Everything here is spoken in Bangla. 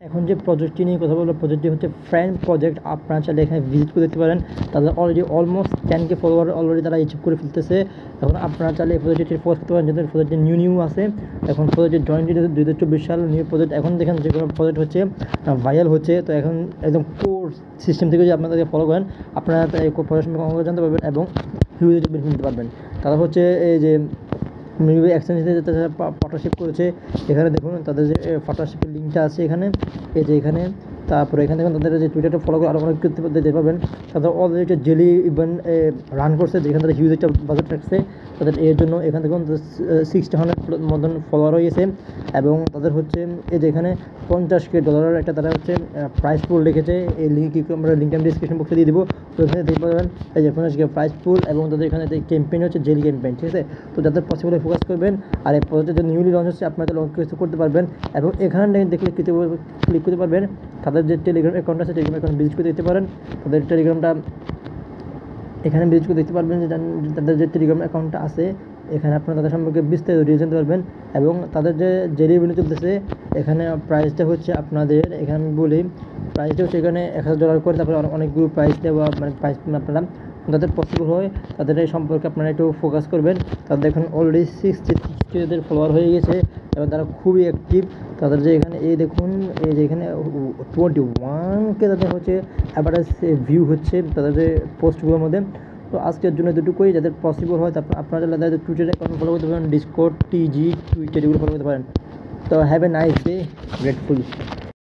এখন যে প্রজেক্টটি নিয়ে কথা বলবো, প্রজেক্টটি হচ্ছে ফ্রেন্ড প্রজেক্ট। আপনারা চাইলে এখানে ভিজিট করে দেখতে পারেন। তাদের already almost 10K follower already তারা অ্যাচিভ করে ফেলতেছে। এখন আপনারা চাইলে এই প্রজেক্টটি ফোকাস করতে পারেন, যেহেতু প্রজেক্টটি নিউ আছে। এখন প্রজেক্টের জয়েন্ট 2024 সাল নিউ প্রজেক্ট। এখন দেখেন যে কোনো প্রজেক্ট হচ্ছে ভাইরাল হচ্ছে, তো এখন একদম কোর সিস্টেম থেকে যদি আপনাদেরকে ফলো করেন, আপনারা এই প্রজেক্ট জানতে পারবেন এবং হিউজ বেনিফিট নিতে পারবেন। তারা হচ্ছে এই যে এক্সচেঞ্জে তারা পার্টনারশিপ করেছে। এখানে দেখুন তাদের যে পার্টনারশিপের লিঙ্কটা আছে এখানে, এই যে এখানে। তারপরে এখানে দেখুন তাদের যে টুইটারটা ফলো করে আরও অনেক কিছু দেখতে পাবেন। তাদের অলরেডি একটা জেলি ইভেন্ট রান করছে, যেখানে তাদের হিউজ একটা বাজেট রাখছে তাদের এর জন্য। এখানে দেখুন 600 মতন ফলোয়ার হয়েছে এবং তাদের হচ্ছে এই যে এখানে $50K একটা তারা হচ্ছে প্রাইস পুল রেখেছে। এই লিঙ্ক আমরা লিঙ্কটা আমি ডিসক্রিপশন বক্সে দিয়ে দেবো, তো এখানে দেখতে পাবেন এই যে $50K প্রাইস পুল এবং তাদের এখানে ক্যাম্পেইন হচ্ছে জেলি ক্যাম্পেইন, ঠিক আছে। তো যাদের পসিবল ফোকাস করবেন, আর এই প্রজেক্টে যে নিউলি লঞ্চ হচ্ছে আপনারা লঞ্চ করতে পারবেন এবং এখানে দেখলে ক্লিক করতে পারবেন। তাদের যে টেলিগ্রাম অ্যাকাউন্ট আছে, টেলিগ্রাম অ্যাকাউন্ট ভিজিট করে দেখতে পারেন। তাদের টেলিগ্রামটা এখানে ভিজিট করে দেখতে পারবেন যে তাদের যে টেলিগ্রাম অ্যাকাউন্টটা আছে, এখানে আপনারা তাদের সম্পর্কে বিস্তারিত জানতে পারবেন। এবং তাদের যে জেলি ইভেন্ট চলতেছে, এখানে প্রাইসটা হচ্ছে আপনাদের, এখানে আমি বলি প্রাইসটা হচ্ছে এখানে $1000 করে। তারপরে অনেকগুলো প্রাইস দেওয়া, মানে প্রাইস আপনারা যাদের পসিবল হয় তাদের এই সম্পর্কে আপনারা একটু ফোকাস করবেন। তাদের এখন অলরেডি 66K ফলোয়ার হয়ে গেছে এবং তারা খুবই অ্যাক্টিভ। তাদের যে এখানে এই দেখুন, এই যে এখানে 21K তাদের হচ্ছে অ্যাভারেজ ভিউ হচ্ছে তাদের যে পোস্টগুলোর মধ্যে। তো আজকের জন্য দুটুকুই, যাদের পসিবল হয় তারপর আপনারা তাদের টুইটার অ্যাকাউন্ট ফলো করতে পারেন, ডিসকর্ড, টিজি, টুইটার এগুলো ফলো করতে পারেন। তো have a nice day, grateful.